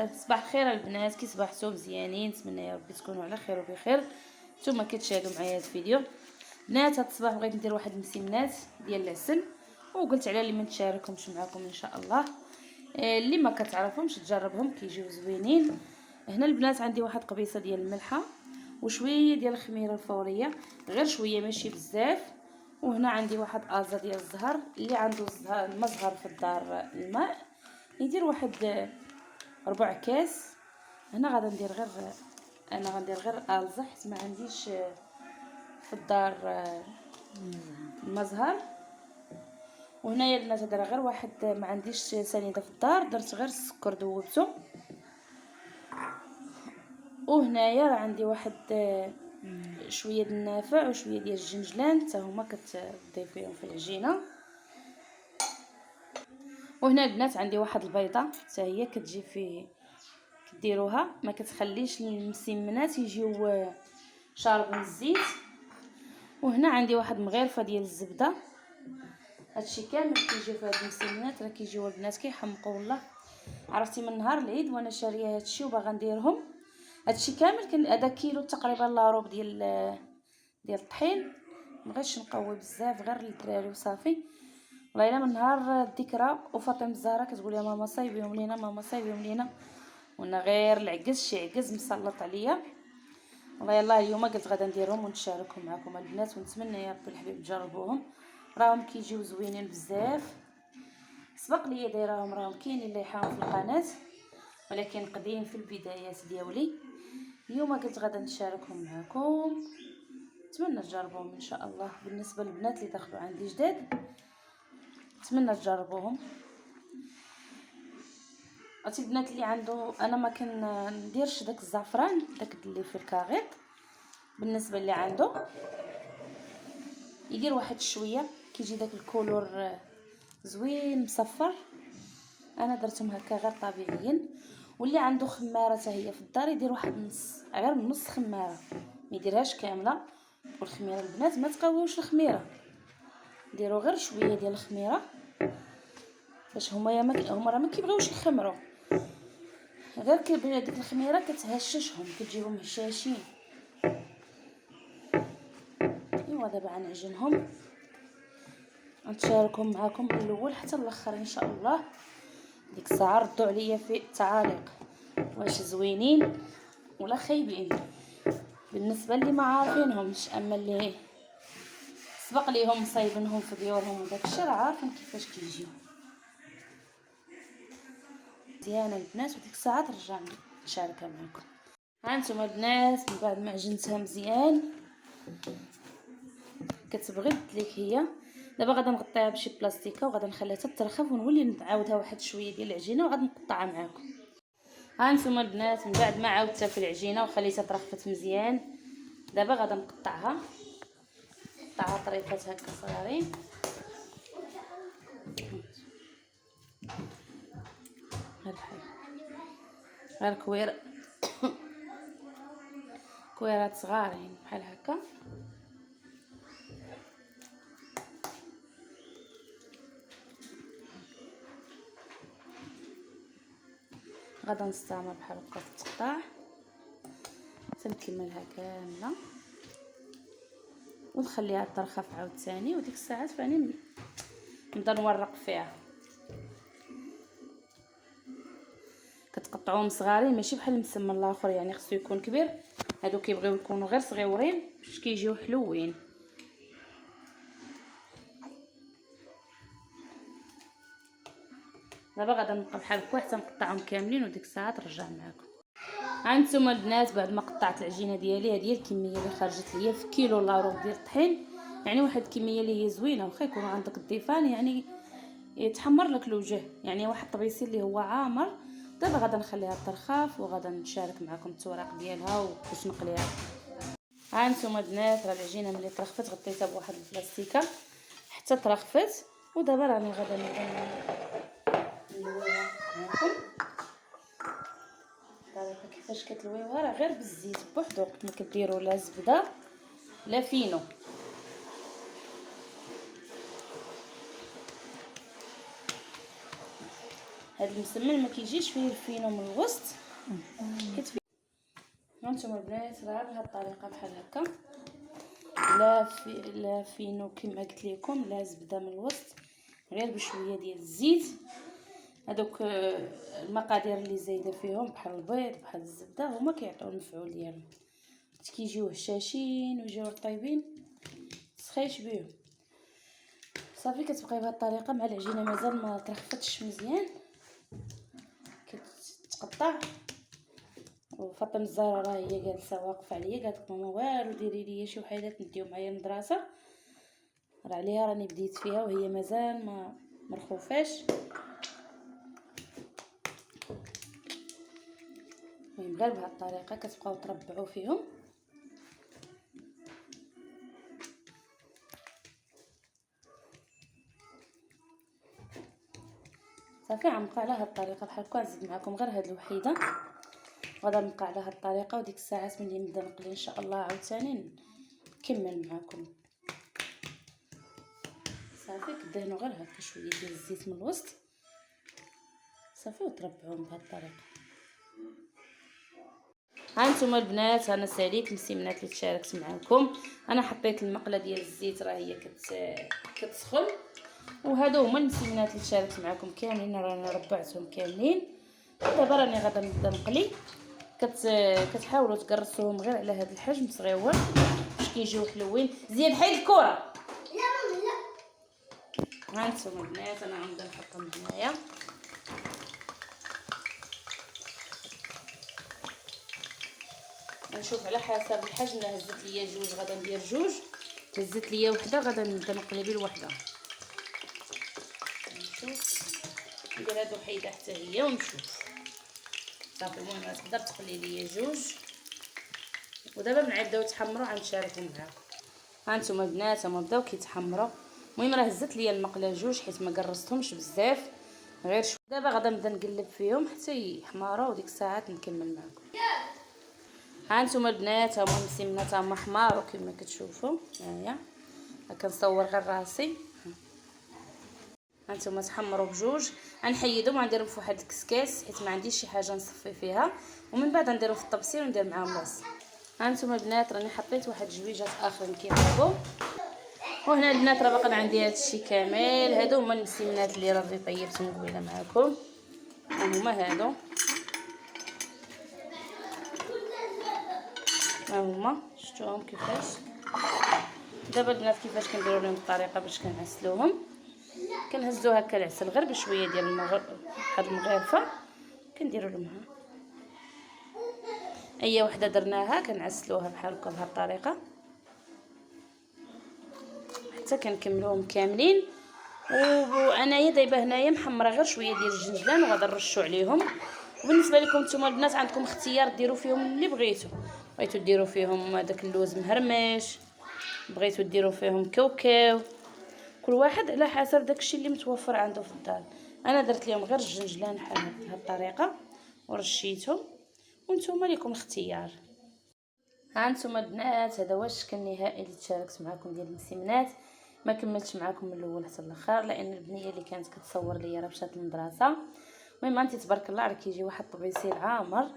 صباح الخير البنات، كي صباحتو مزيانين؟ نتمنى يا ربي تكونوا على خير وبخير. نتوما كتشاهدوا معايا هذا الفيديو. بنات، هذا الصباح بغيت ندير واحد المسمنات ديال العسل، وقلت على اللي ما نشاركهمش معكم ان شاء الله. اللي ما كتعرفهمش تجربهم، كيجيو زوينين. هنا البنات عندي واحد قبيصه ديال الملحه وشويه ديال الخميره الفوريه، غير شويه ماشي بزاف. وهنا عندي واحد ازا ديال الزهر، اللي عنده المزهر في الدار الماء يدير واحد ربع كاس. هنا غادي ندير غير انا غندير غير الزه، حيت ما عنديش في الدار المزهر. وهنايا البنات دايره غير واحد، ما عنديش سنيده في الدار، درت غير السكر ذوبته. وهنايا راه عندي واحد شويه ديال النافع وشويه ديال الجنجلان، حتى هما كتضيفيهم في العجينه. وهنا البنات عندي واحد البيضه، حتى هي كتجي في كديروها، ما كتخليش المسمنات يجيو شاربين الزيت. وهنا عندي واحد مغرفه ديال الزبده. هادشي كامل كيجيو في هاد المسمنات، راه كيجيو البنات كيحمقوا والله. عرفتي من نهار العيد وانا شاريه هادشي وباغا نديرهم. هادشي كامل هذا كيلو تقريبا لاروب ديال الطحين. مبغيتش نقوي بزاف، غير للدراري وصافي. والله الا من نهار الذكرى وفاطمه الزهراء كتقول يا ماما صايبيهم لينا، ماما صايبيهم لينا، وانا غير العكز شي عكز مسلط عليا. والله يلاه اليوم قلت غادا نديرهم ونشاركهم معكم البنات، ونتمنى يا ربي الحبيب تجربوهم، راهم كيجيو زوينين بزاف. سبق لي دايراهم، راهم كاينين اللي يحاهم في القناه، ولكن قديم في البدايات ديالي. اليوم قلت غادا نشاركهم معكم، نتمنى تجربوهم ان شاء الله. بالنسبه للبنات اللي دخلوا عندي جداد، نتمنى تجربوهم. عرفتي البنات اللي عنده، انا ما كنديرش داك الزعفران داك اللي في الكاغيط. بالنسبه اللي عنده يدير واحد شويه، كيجي داك الكولور زوين مصفر. انا درتهم هكا غير طبيعيين. واللي عنده خماره حتى هي في الدار يدير واحد نص، غير نص خماره، ما يديرهاش كامله. والخميره البنات ما تقويوش الخميره، ديروا غير شويه ديال الخميره، باش هما راه ما كيبغيوش يخمروا، غير كيبغي ديك الخميره كتهششهم، كتجيبهم هشاشين. ايوا دابا غنعجنهم، غنشاركهم معكم من الاول حتى الاخر ان شاء الله. ديك الساعه ردوا عليا في التعاليق واش زوينين ولا خايبين، بالنسبه اللي ما عارفينهمش. اما اللي سبق ليهم صايبينهم في ديورهم وداك الشيء راه عارفين كيفاش كيجيو مزيانه البنات. وديك الساعه ترجع نشاركها معكم. ها نتوما البنات، من بعد ما عجنتها مزيان كتبغي لك هي. دابا غادا نغطيها بشي بلاستيكه وغادا نخليها حتى ترخف، ونولي نعاودها واحد شويه ديال العجينه وغادي نقطعها معكم. ها نتوما البنات، من بعد ما عاودتها في العجينه وخليتها ترخفت مزيان، دابا غادا نقطعها طريفات هكا صغيرين. غير كويرات صغارين بحال هكا. غادا نستعمل بحال هكا في التقطاع تنكملها كامله ونخليها ترخف عاوتاني. وديك الساعات فاني نبدا نورق فيها. كتقطعوهم صغارين ماشي بحال المسمن الاخر، يعني خصو يكون كبير. هادو كيبغيو يكونوا غير صغيورين باش كيجيو حلوين. دابا غادا نبقى بحال هكا حتى نقطعهم كاملين وديك الساعه نرجع معكم. ها نتوما البنات، بعد ما قطعت العجينه ديالي، هذه هي الكميه اللي خرجت ليا في كيلو لاروب ديال الطحين. يعني واحد الكميه اللي هي زوينه، واخا يكونوا عندك الضيفان يعني يتحمر لك الوجه، يعني واحد طبيسي اللي هو عامر. دابا غادا نخليها ترخاف وغادا نشارك معكم التوراق ديالها وكيفاش نقليها. ها نتوما البنات، راه العجينه ملي ترخفت غطيتها بواحد البلاستيكه حتى ترخفت. ودابا راني غادا نديرها معكم الطريقه كيفاش كتلويوها، راه غير بالزيت بوحدو، ما كديروا لا زبده لا فينو. هذا المسمن ما كيجيش فيه الفينو من الوسط، كتفي. هانتوما البنات راه بهذه الطريقه بحال هكا، لا فينو كما قلت لكم، لا زبده من الوسط، غير بشويه ديال الزيت. هذوك المقادير اللي زايده فيهم بحال البيض بحال الزبده هما كيعطيو المفعول ديالهم، كيجيو هشاشين ويجيو طيبين سخيش بيهم. صافي كتبقاي بهذه الطريقه مع العجينه مازال ما ترخفتش مزيان، كتقطع. وفاطمه الزهراء راه هي جالسه واقفه عليا، قالت ماما والو ديري لي شي وحيدات نديو معايا المدرسه، راه عليها راني بديت فيها وهي مازال ما مرخوفاش. المهم غير بهذه الطريقه كتبقاو تربعوا فيهم. صافي غنبقى على هذه الطريقه بحال هكا، نزيد معكم غير هذه الوحيده، غادا نبقى على هذه الطريقه، وديك الساعات ملي نبدا نقلي ان شاء الله عاوتاني نكمل معكم. صافي كدهنوا غير هكا شويه ديال الزيت من الوسط صافي، وتربعوهم بهذه الطريقه. هانتوما البنات انا ساليت المسيمنات اللي تشاركت معكم، انا حطيت المقله ديال الزيت راه هي كتسخن، وهادو هما المسيمنات اللي تشاركت معكم كاملين، راني ربعتهم كاملين. دابا راني غادا نبدا نقلي. كتحاولوا تقرصوهم غير على هذا الحجم صغيور باش كيجيو حلوين. زياد حيد الكره. هانتوما البنات انا غنبدا نحطهم هنايا. نشوف على حسب الحجم، لا هزت ليا جوج غادا ندير جوج، هزت ليا وحده غادا نبدا نقلب الوحده. نشوف ندير هاد وحيده حتى هي ونشوف. صافي المهم تقدر تقلي ليا جوج، ودابا ملي بداو يتحمروا غنشاركهم معاكم. هانتوما البنات هما بداو كيتحمروا. المهم راه هزت ليا المقله جوج حيت ما قرصتهمش بزاف، غير شويه. دابا غادا نبدا نقلب فيهم حتى يحمروا، وديك الساعات نكمل معكم. هانتوما البنات هما المسمنات هما حمار كما كتشوفوا. هاهي كنصور غير راسي. هانتوما تحمروا بجوج، غنحيدهم وغنديرهم في واحد الكسكاس حيت ما عنديش شي حاجه نصفي فيها، ومن بعد نديرو في الطبسيل وندير معاهم لاص. هانتوما البنات راني حطيت واحد جويجات اخرين كيطيبوا، وهنا البنات راه باقي عندي هادشي كامل. هادو هما المسمنات اللي راني طيبتهم قبيله معكم، هما هادو ها هما شفتوهم كيفاش. دابا البنات كيفاش كنديروا لهم الطريقه باش كنعسلوهم، كنهزو هكا العسل غير بشويه ديال هاد المغرفه كنديروا لهم اي وحده درناها كنعسلوها بحال هكا بهاد الطريقه حتى كنكملوهم كاملين. وانايا دايبه هنايا محمره غير شويه ديال الجنجلان وغادا نرشوا عليهم. وبالنسبه لكم نتوما البنات عندكم اختيار ديروا فيهم اللي بغيتو ديروا فيهم داك اللوز مهرمش، بغيتو ديروا فيهم كاوكاو، كل واحد على حسب داكشي اللي متوفر عنده في الدار. انا درت لهم غير الجنجلان بحال بهذه الطريقه ورشيتهم، وانتم لكم الاختيار. هانتوما البنات هذا هو الشكل النهائي اللي تشاركت معكم ديال المسمنات. ما كملتش معكم من الاول حتى الاخر لان البنيه اللي كانت كتصور ليا راه مشات للمدرسه. المهم انت تبارك الله راه كيجي واحد الطبيسيل عامر،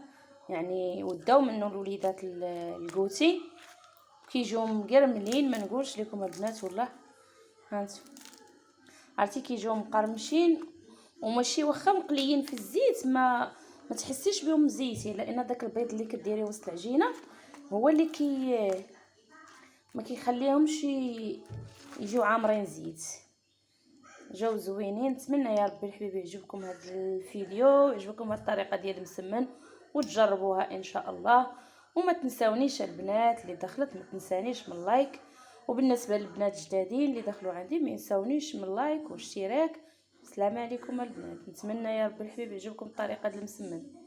يعني وداو منه الوليدات الكوتي كيجيو مقرملين، ما نقولش لكم البنات والله. هانتو عرفتي كيجيو مقرمشين وماشي واخا مقليين في الزيت ما تحسيش بهم مزيتين، لان داك البيض اللي كديري وسط العجينه هو اللي ما كيخليهمش يجيو عامرين زيت. جاو زوينين. نتمنى يا ربي الحبيب يعجبكم هذا الفيديو، يعجبكم هذه الطريقه ديال المسمن وتجربوها ان شاء الله. وما تنساونيش البنات اللي دخلت ما تنسانيش من لايك، وبالنسبه للبنات الجدادين اللي دخلوا عندي ما ينساونيش من لايك واشتراك. السلام عليكم البنات، نتمنى يا ربي الحبيب يعجبكم الطريقه ديال المسمن.